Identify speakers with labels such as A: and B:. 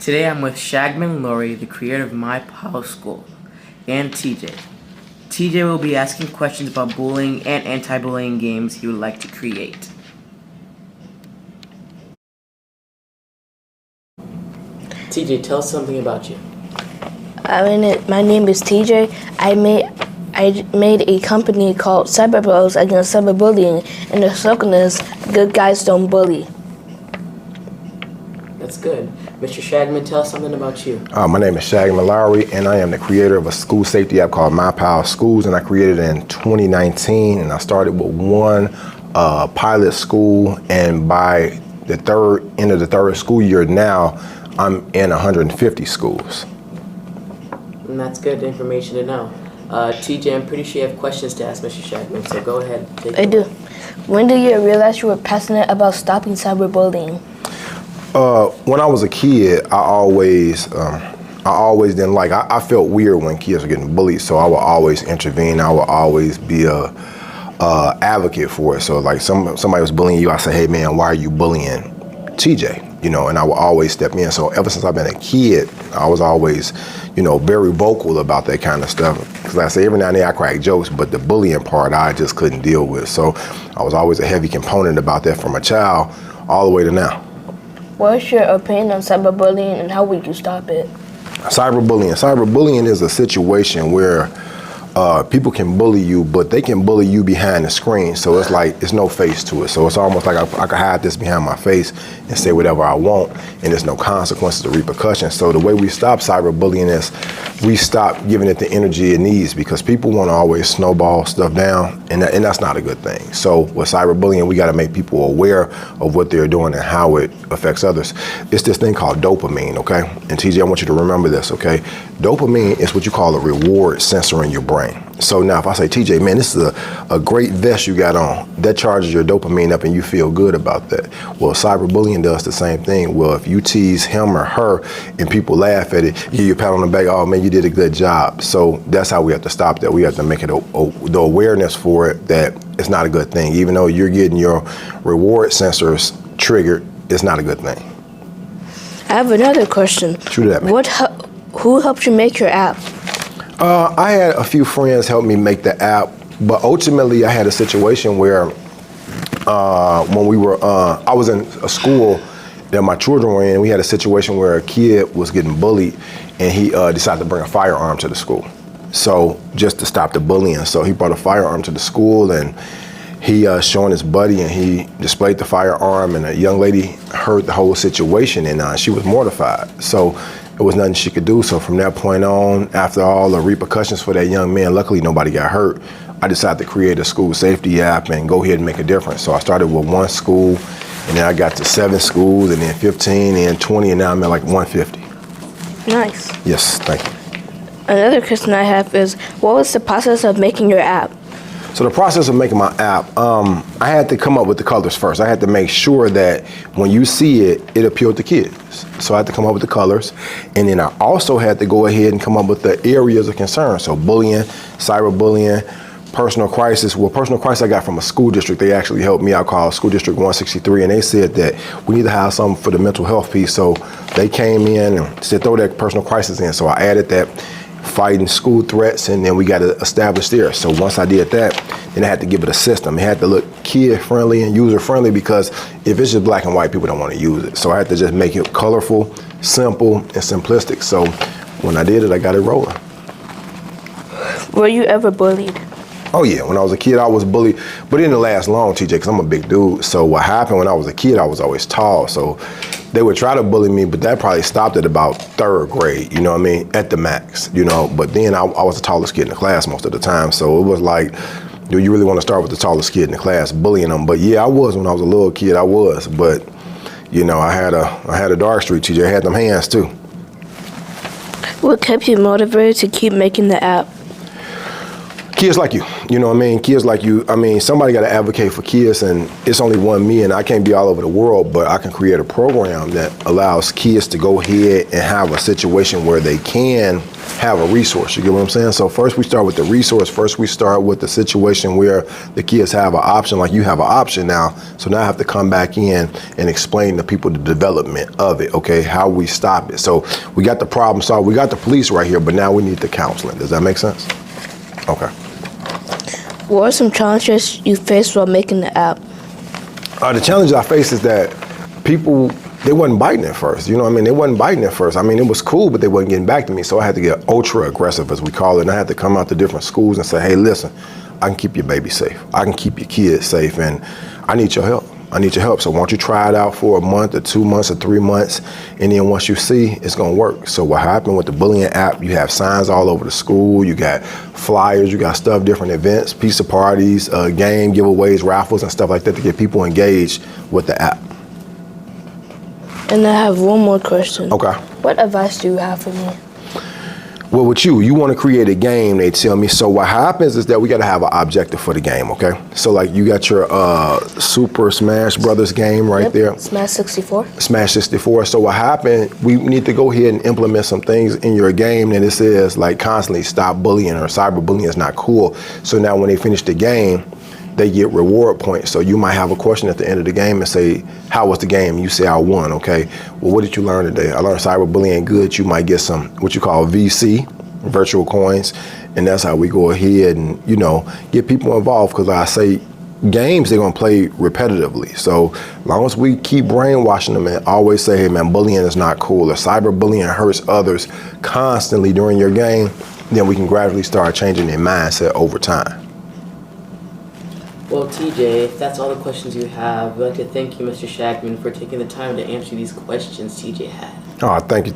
A: Today I'm with Shagmond Lowery, the creator of MyPal Schools, and TJ. TJ will be asking questions about bullying and anti-bullying games he would like to create. TJ, tell us something about you.
B: My name is TJ. I made a company called Cyberbullies Against Cyberbullying, and the slogan is "Good guys don't bully."
A: That's good. Mr. Shagmond, tell us something about you.
C: My name is Shagmond Lowery, and I am the creator of a school safety app called MyPal Schools, and I created it in 2019, and I started with one pilot school, and by the end of the third school year now, I'm in 150 schools.
A: And that's good information to know. TJ, I'm pretty sure you have questions to ask Mr. Shagmond, so go ahead.
B: I do. When did you realize you were passionate about stopping cyberbullying?
C: When I was a kid, I always didn't like. I felt weird when kids were getting bullied, so I would always intervene. I would always be a advocate for it. So like somebody was bullying you, I say, "Hey man, why are you bullying TJ?" And I would always step in. So ever since I've been a kid, I was always, very vocal about that kind of stuff. Because like I say, every now and then I crack jokes, but the bullying part I just couldn't deal with. So I was always a heavy component about that from a child all the way to now.
B: What's your opinion on cyberbullying and how would you stop it?
C: Cyberbullying is a situation where people can bully you, but they can bully you behind the screen. So it's like, it's no face to it. So it's almost like I can hide this behind my face and say whatever I want, and there's no consequences or repercussions. So the way we stop cyberbullying is we stop giving it the energy it needs, because people want to always snowball stuff down, and that's not a good thing. So with cyberbullying, we got to make people aware of what they're doing and how it affects others. It's this thing called dopamine, okay? And TJ, I want you to remember this, okay? Dopamine is what you call a reward sensor in your brain. So now if I say, TJ, man, this is a great vest you got on, that charges your dopamine up and you feel good about that. Well, cyberbullying does the same thing. Well, if you tease him or her and people laugh at it, give you a pat on the back, oh man, you did a good job. So that's how we have to stop that. We have to make it the awareness for it that it's not a good thing. Even though you're getting your reward sensors triggered, it's not a good thing.
B: I have another question.
C: Shoot it at me.
B: Who helped you make your app?
C: I had a few friends help me make the app, but ultimately I had a situation where when we were, I was in a school that my children were in, we had a situation where a kid was getting bullied and he decided to bring a firearm to the school. So just to stop the bullying. So he brought a firearm to the school and he showing his buddy and he displayed the firearm, and a young lady heard the whole situation and she was mortified. So there was nothing she could do. So from that point on, after all the repercussions for that young man, luckily nobody got hurt, I decided to create a school safety app and go ahead and make a difference. So I started with one school, and then I got to 7 schools, and then 15, and 20, and now I'm at like 150.
B: Nice.
C: Yes, thank you.
B: Another question I have is, what was the process of making your app?
C: So the process of making my app, I had to come up with the colors first. I had to make sure that when you see it, it appealed to kids. So I had to come up with the colors. And then I also had to go ahead and come up with the areas of concern. So bullying, cyberbullying, personal crisis. Well, personal crisis I got from a school district. They actually helped me out, called School District 163. And they said that we need to have something for the mental health piece. So they came in and said, throw that personal crisis in. So I added that. Fighting school threats, and then we got to establish there. So once I did that, then I had to give it a system. It had to look kid-friendly and user-friendly, because if it's just black and white, people don't want to use it. So I had to just make it colorful, simple, and simplistic. So when I did it, I got it rolling.
B: Were you ever bullied?
C: Oh yeah, when I was a kid, I was bullied, but it didn't last long, TJ, because I'm a big dude. So what happened when I was a kid, I was always tall. So they would try to bully me, but that probably stopped at about 3rd grade, at the max, But then I was the tallest kid in the class most of the time. So it was like, do you really want to start with the tallest kid in the class, bullying them? But yeah, I was when I was a little kid, I was. But, I had a dark streak, TJ. I had them hands too.
B: What kept you motivated to keep making the app?
C: Kids like you. You know what I mean? Kids like you, I mean, somebody got to advocate for kids, and it's only one me, and I can't be all over the world, but I can create a program that allows kids to go ahead and have a situation where they can have a resource. You get what I'm saying? So first we start with the resource. First we start with the situation where the kids have an option, like you have an option now. So now I have to come back in and explain to people the development of it, okay, how we stop it. So we got the problem solved. We got the police right here, but now we need the counseling. Does that make sense? Okay.
B: What are some challenges you faced while making the app?
C: The challenge I face is that people, they wasn't biting at first. You know what I mean? They wasn't biting at first. I mean, it was cool, but they wasn't getting back to me. So I had to get ultra aggressive, as we call it. And I had to come out to different schools and say, hey, listen, I can keep your baby safe. I can keep your kids safe, and I need your help. I need your help. So why don't you try it out for a month or 2 months or 3 months, and then once you see, it's gonna work. So what happened with the bullying app, you have signs all over the school, you got flyers, you got stuff, different events, pizza parties, game giveaways, raffles, and stuff like that to get people engaged with the app.
B: And I have one more question.
C: Okay.
B: What advice do you have for me?
C: Well, with you want to create a game, they tell me. So what happens is that we got to have an objective for the game, okay? So like you got your Super Smash Brothers game right there.
B: Smash 64.
C: Smash 64. So what happened, we need to go ahead and implement some things in your game that it says like constantly stop bullying or cyberbullying is not cool. So now when they finish the game, they get reward points. So you might have a question at the end of the game and say, how was the game? You say, I won, okay. Well, what did you learn today? I learned cyberbullying good. You might get some, what you call VC, virtual coins. And that's how we go ahead and, you know, get people involved. Because like I say, games, they're gonna play repetitively. So as long as we keep brainwashing them and always say, hey man, bullying is not cool, or cyberbullying hurts others constantly during your game, then we can gradually start changing their mindset over time.
A: Well, TJ, if that's all the questions you have, we'd like to thank you, Mr. Shagmond, for taking the time to answer these questions TJ had.
C: Oh, thank you.